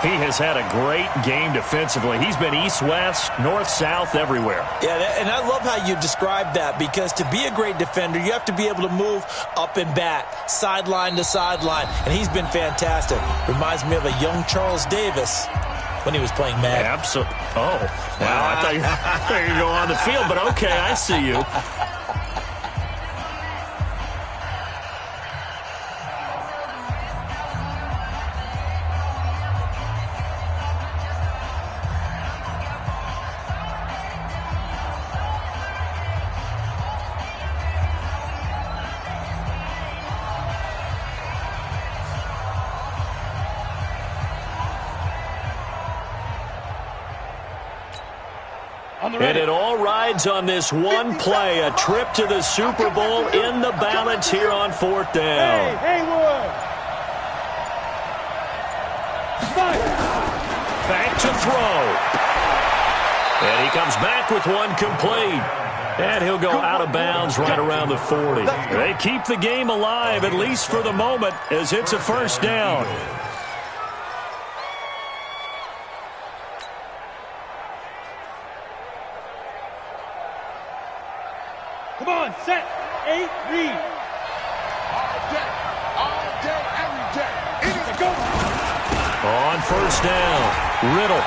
He has had a great game defensively. He's been east-west, north-south, everywhere. Yeah, and I love how you describe that, because to be a great defender, you have to be able to move up and back, sideline to sideline, and he's been fantastic. Reminds me of a young Charles Davis when he was playing Madden. Absolutely. Oh, wow. I thought you were going to go on the field, but okay, I see you. And it all rides on this one play, a trip to the Super Bowl in the balance here on 4th down. Hey, Haywood. Back to throw. And he comes back with one complete. And he'll go out of bounds right around the 40. They keep the game alive, at least for the moment, as it's a first down. Come on, set, 8, read. All day, every day. Go. On first down, Riddle.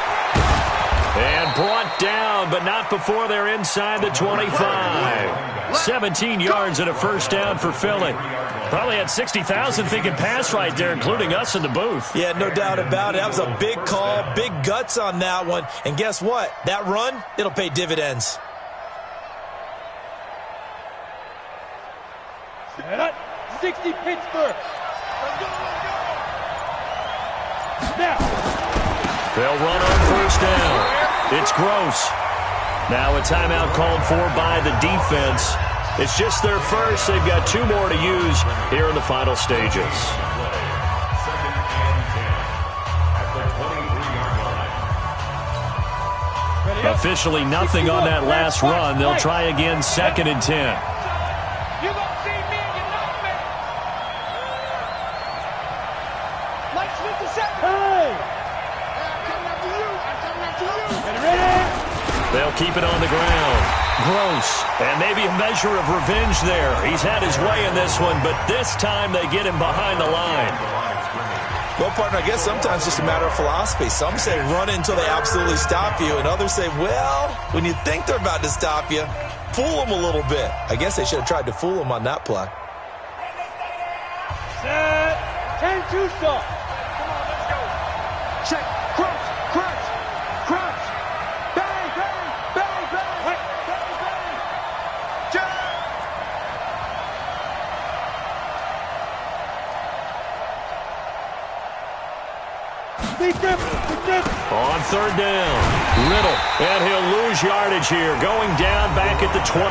And brought down, but not before they're inside the 25. 17 yards and a first down for Philly. Probably had 60,000 thinking pass right there, including us in the booth. Yeah, no doubt about it. That was a big call, big guts on that one. And guess what? That run, it'll pay dividends. Set up, 60 Pittsburgh. Now. They'll run on first down. It's Gross. Now a timeout called for by the defense. It's just their first. They've got 2 more to use here in the final stages. Second and 10 at the 23-yard line. Officially nothing on that last run. They'll try again, second and 10. You don't see me, you know me. Mike Smith to set. Hey! They'll keep it on the ground. Gross. And maybe a measure of revenge there. He's had his way in this one, but this time they get him behind the line. Well, partner, I guess sometimes it's just a matter of philosophy. Some say run until they absolutely stop you, and others say, well, when you think they're about to stop you, fool them a little bit. I guess they should have tried to fool them on that play. Set, 10-2 stop. Come on, let's go. Check, crunch, crunch, crunch. Bang, bang, bang, bang, bang, bang. Check. On third down, Riddle, and he'll lose yardage here, going down back at the 28.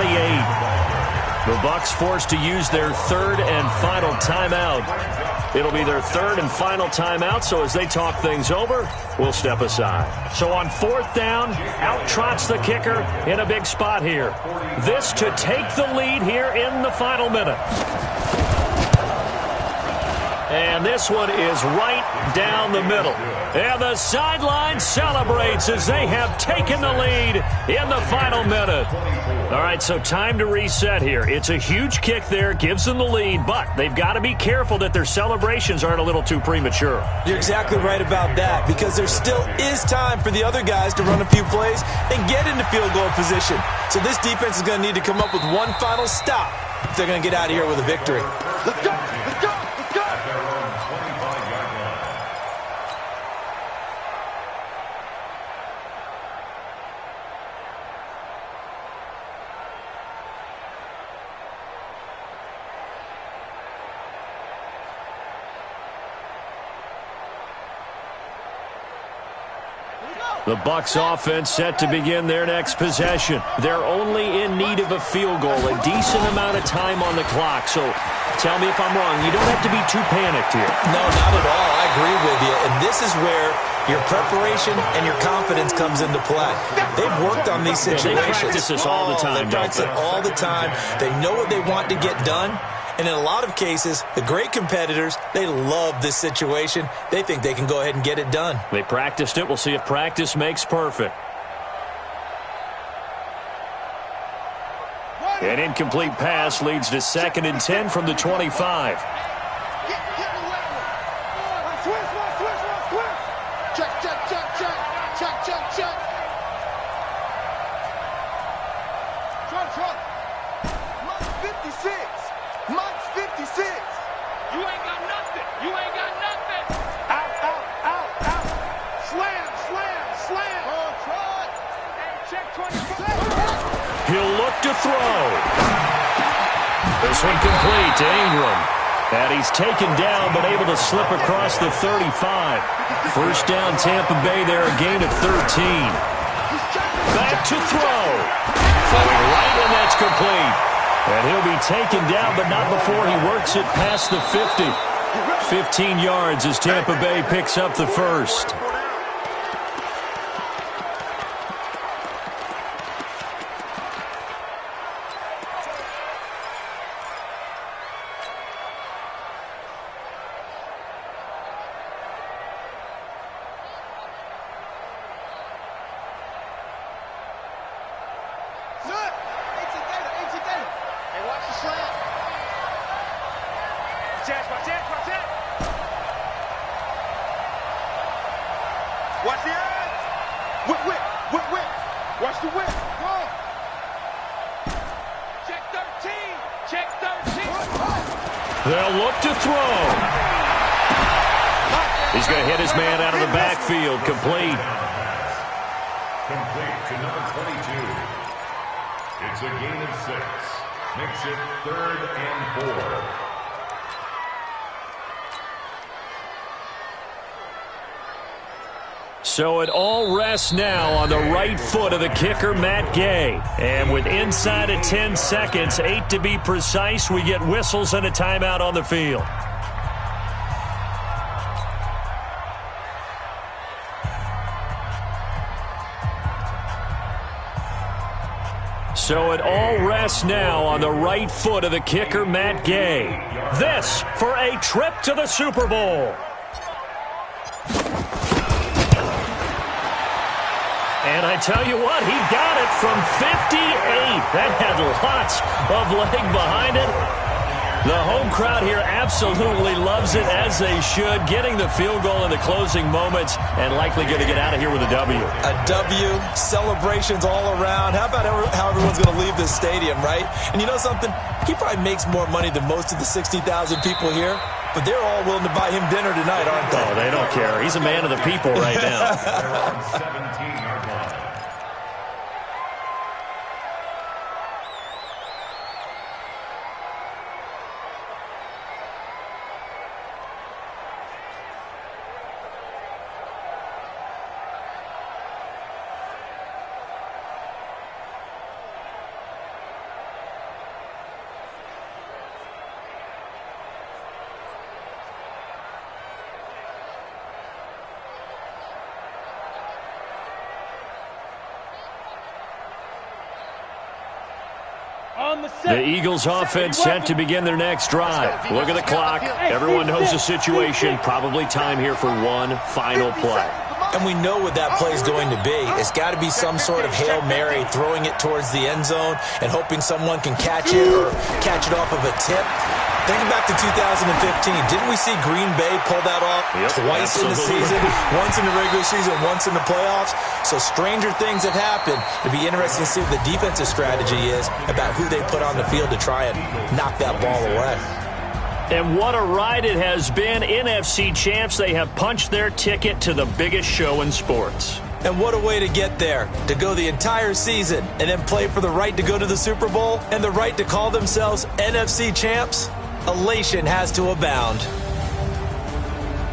The Bucs forced to use their third and final timeout. It'll be their third and final timeout, so as they talk things over, we'll step aside. So on fourth down, out trots the kicker in a big spot here. This to take the lead here in the final minute. And this one is right down the middle. And the sideline celebrates as they have taken the lead in the final minute. All right, so time to reset here. It's a huge kick there, gives them the lead, but they've got to be careful that their celebrations aren't a little too premature. You're exactly right about that, because there still is time for the other guys to run a few plays and get into field goal position. So this defense is going to need to come up with one final stop if they're going to get out of here with a victory. Let's go, let's go, let's go. At their own 25-yard line. The Bucs offense set to begin their next possession. They're only in need of a field goal, a decent amount of time on the clock. So tell me if I'm wrong. You don't have to be too panicked here. No, not at all. I agree with you. And this is where your preparation and your confidence comes into play. They've worked on these situations. They practice this all the time. They practice it all the time. They know what they want to get done. And in a lot of cases, the great competitors, they love this situation. They think they can go ahead and get it done. They practiced it. We'll see if practice makes perfect. An incomplete pass leads to 2nd and 10 from the 25. Get away. Switch. Check, check, check, check. Check, check, check. Trot. Mike's 56. Mike's 56. You ain't got nothing. You ain't got nothing. Out. Slam. Trot. Hey, check 24. He'll look to throw. This one complete to Ingram. And he's taken down but able to slip across the 35. First down Tampa Bay there, a gain of 13. Back to throw. Falling right, and that's complete. And he'll be taken down, but not before he works it past the 50. 15 yards as Tampa Bay picks up the first. chance, watch it, watch it. Watch the edge. Whip, whip, whip, whip. Watch the whip. Go. Check 13. Check 13. They'll look to throw. He's going to hit his man out of the backfield. Complete. Complete to number 22. It's a gain of 6. Makes it 3rd and 4. So it all rests now on the right foot of the kicker, Matt Gay. And with inside of 10 seconds, 8 to be precise, we get whistles and a timeout on the field. So it all rests now on the right foot of the kicker, Matt Gay. This for a trip to the Super Bowl. And I tell you what, he got it from 58. That had lots of leg behind it. The home crowd here absolutely loves it, as they should, getting the field goal in the closing moments and likely going to get out of here with a W. A W, celebrations all around. How about how everyone's going to leave this stadium, right? And you know something? He probably makes more money than most of the 60,000 people here, but they're all willing to buy him dinner tonight, aren't they? Oh, they don't care. He's a man of the people right now. 17-yard line. The Eagles offense set to begin their next drive. Look at the clock. Everyone knows the situation. Probably time here for one final play. And we know what that play is going to be. It's got to be some sort of Hail Mary, throwing it towards the end zone and hoping someone can catch it or catch it off of a tip. Thinking back to 2015, didn't we see Green Bay pull that off twice in the season? Once in the regular season, once in the playoffs. So stranger things have happened. It'd be interesting to see what the defensive strategy is about who they put on the field to try and knock that ball away. And what a ride it has been. NFC champs, they have punched their ticket to the biggest show in sports. And what a way to get there, to go the entire season and then play for the right to go to the Super Bowl and the right to call themselves NFC champs. Elation has to abound.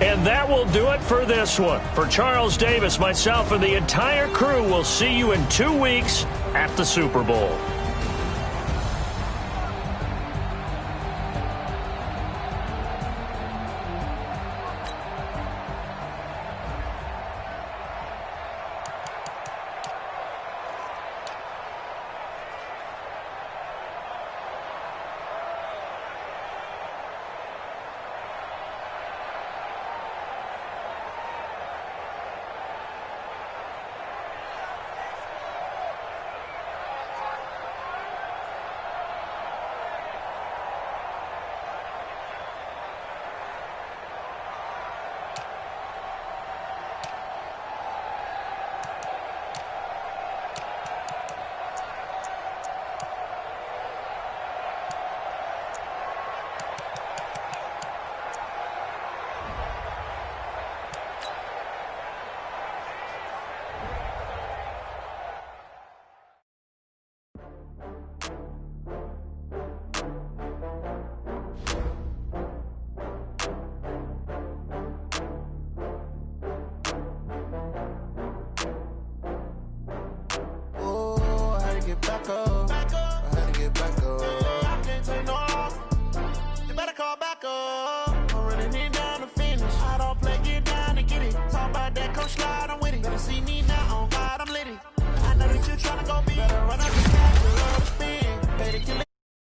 And that will do it for this one. For Charles Davis, myself, and the entire crew, we'll see you in 2 weeks at the Super Bowl. Back up. I had to get back up. I can't take no off. You better call back up. I'm running it down to finish. I don't play, get down to get it. Talk about that, come slide, I'm with it. Better see me now, on God, I'm lit it. I know that you're trying to go big.